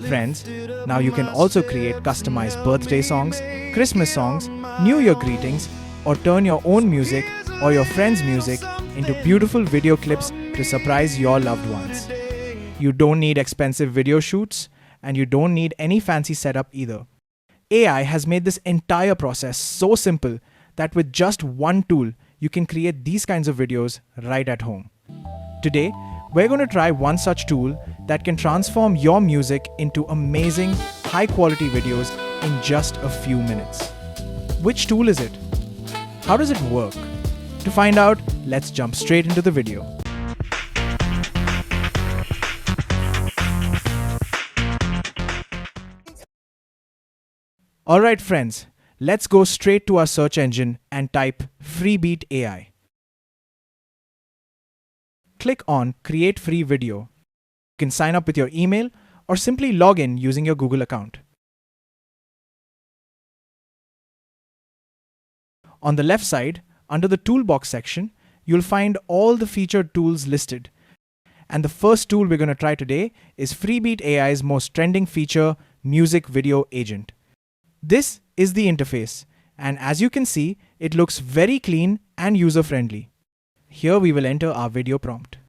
Friends, now you can also create customized birthday songs, Christmas songs, New Year greetings, or turn your own music or your friends' music into beautiful video clips to surprise your loved ones. You don't need expensive video shoots, and you don't need any fancy setup either. AI has made this entire process so simple that with just one tool, you can create these kinds of videos right at home. Today, we're going to try one such tool that can transform your music into amazing, high-quality videos in just a few minutes. Which tool is it? How does it work? To find out, let's jump straight into the video. Alright friends, let's go straight to our search engine and type Freebeat AI. Click on Create Free Video. You can sign up with your email or simply log in using your Google account. On the left side, under the Toolbox section, you'll find all the featured tools listed. And the first tool we're going to try today is Freebeat AI's most trending feature, Music Video Agent. This is the interface, and as you can see, it looks very clean and user-friendly. Here we will enter our video prompt.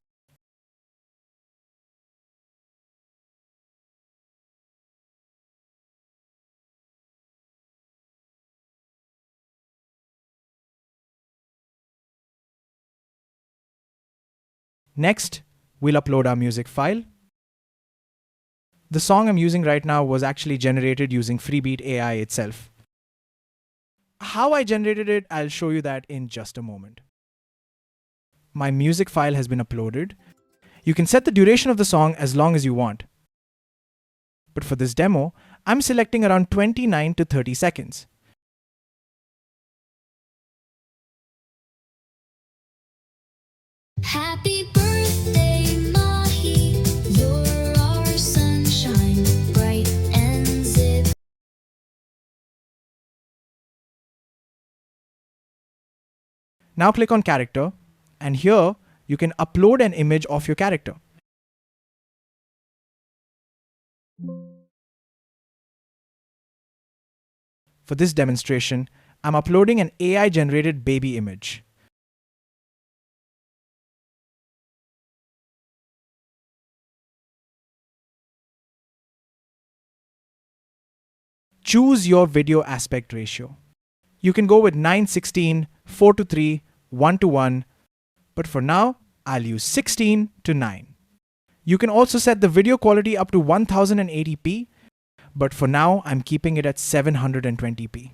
Next, we'll upload our music file. The song I'm using right now was actually generated using Freebeat AI itself. How I generated it, I'll show you that in just a moment. My music file has been uploaded. You can set the duration of the song as long as you want. But for this demo, I'm selecting around 29 to 30 seconds. Happy birthday, Mahi. You're our sunshine, bright and zip. Now click on Character, and here you can upload an image of your character. For this demonstration, I'm uploading an AI-generated baby image. Choose your video aspect ratio. You can go with 9:16, 4:3, 1:1, but for now, I'll use 16 to 9. You can also set the video quality up to 1080p, but for now, I'm keeping it at 720p.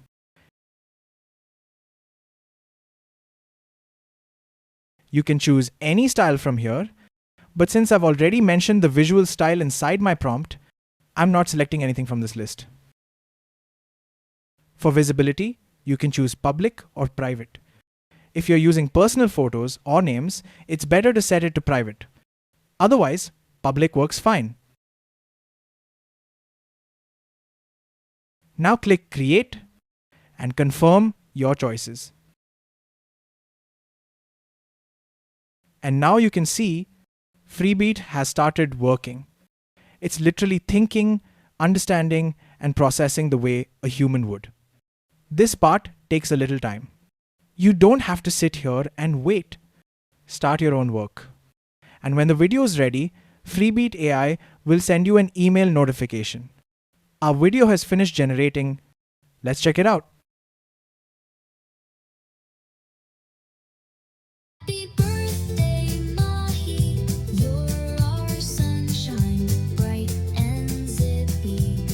You can choose any style from here, but since I've already mentioned the visual style inside my prompt, I'm not selecting anything from this list. For visibility, you can choose public or private. If you're using personal photos or names, it's better to set it to private. Otherwise, public works fine. Now click Create and confirm your choices. And now you can see Freebeat has started working. It's literally thinking, understanding, and processing the way a human would. This part takes a little time. You don't have to sit here and wait. Start your own work. And when the video is ready, Freebeat AI will send you an email notification. Our video has finished generating. Let's check it out. Happy birthday, Mahi. You're our sunshine, bright and zippy.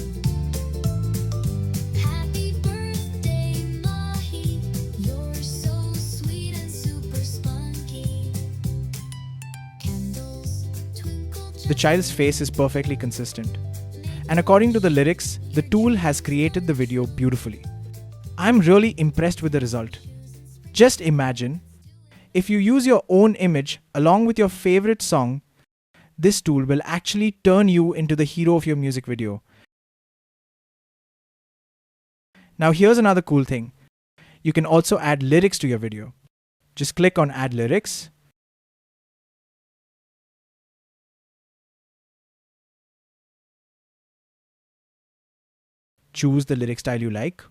Happy birthday, Mahi. You're so sweet and super spunky. Candles twinkle. The child's face is perfectly consistent. And according to the lyrics, the tool has created the video beautifully. I'm really impressed with the result. Just imagine, if you use your own image along with your favorite song, this tool will actually turn you into the hero of your music video. Now here's another cool thing. You can also add lyrics to your video. Just click on Add Lyrics. choose the lyric style you like,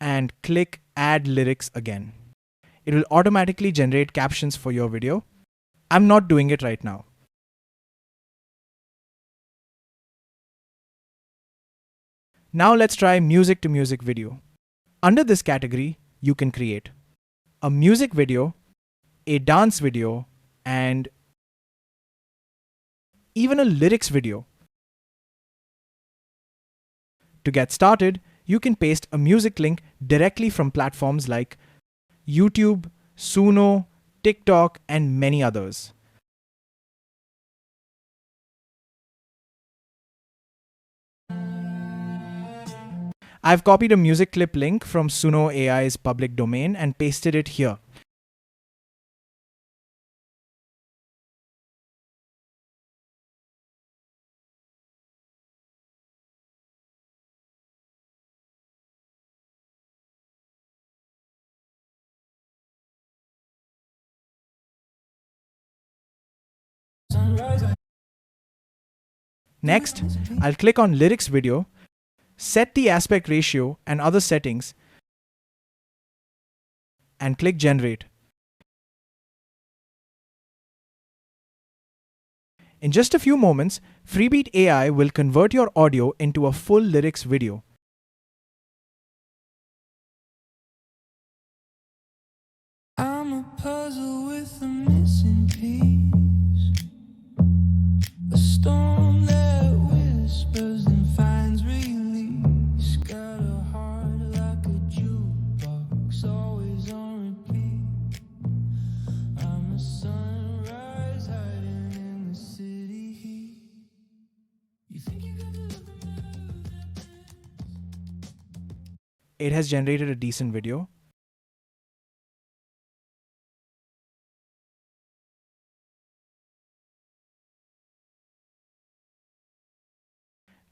and click Add Lyrics again. It will automatically generate captions for your video. I'm not doing it right now. Now let's try music to music video. Under this category, you can create a music video, a dance video, and even a lyrics video. To get started, you can paste a music link directly from platforms like YouTube, Suno, TikTok, and many others. I've copied a music clip link from Suno AI's public domain and pasted it here. Next, I'll click on Lyrics Video, set the aspect ratio and other settings, and click Generate. In just a few moments, Freebeat AI will convert your audio into a full lyrics video. I'm a puzzle with a missing piece, a storm that whispers and finds release. Got a heart like a jukebox, always on repeat. I'm a sunrise hiding in the city heat. You think you got the It has generated a decent video.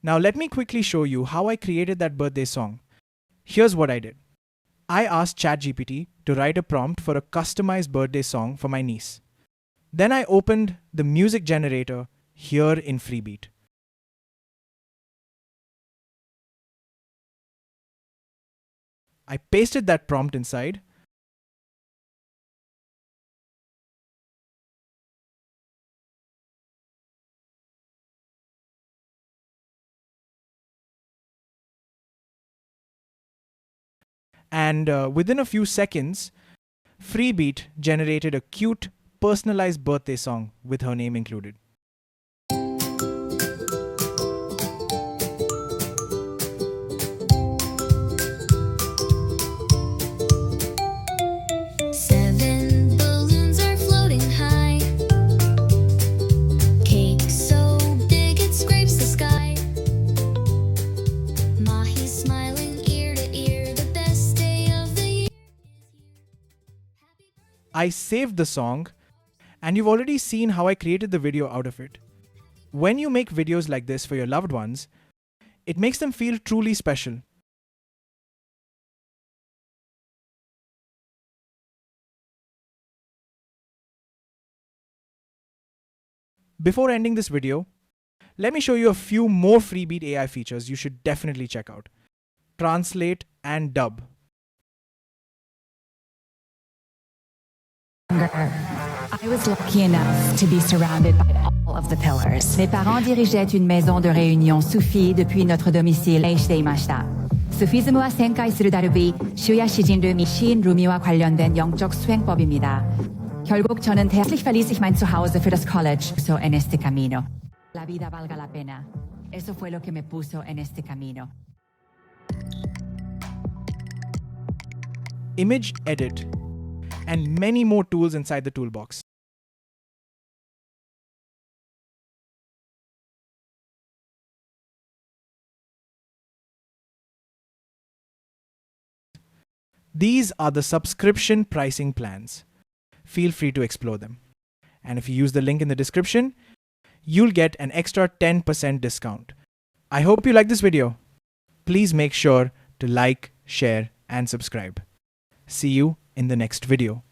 Now let me quickly show you how I created that birthday song. Here's what I did. I asked ChatGPT to write a prompt for a customized birthday song for my niece. Then I opened the music generator here in Freebeat. I pasted that prompt inside. And within a few seconds, Freebeat generated a cute, personalized birthday song with her name included. Seven balloons are floating high. Cake so big it scrapes the sky. Mahi's smiling ear to ear. The best day of the year is here. Happy birthday. I saved the song, and you've already seen how I created the video out of it. When you make videos like this for your loved ones, it makes them feel truly special. Before ending this video, let me show you a few more Freebeat AI features you should definitely check out. Translate and dub. I was lucky enough to be surrounded by all of the pillars. Mes parents dirigeaient une maison de réunion Sufi depuis notre domicile 에이시데이마시다. 수피즘과 생카이する 다르비 슈야 시진룸이 시인 루미와 관련된 영적 수행법입니다. 결국 저는 Herzlich verließ ich mein Zuhause für das College. So en este camino. La vida valga la pena. Eso fue lo que me puso en este camino. Image edit, and many more tools inside the toolbox. These are the subscription pricing plans. Feel free to explore them. And if you use the link in the description, you'll get an extra 10% discount. I hope you like this video. Please make sure to like, share, and subscribe. See you in the next video.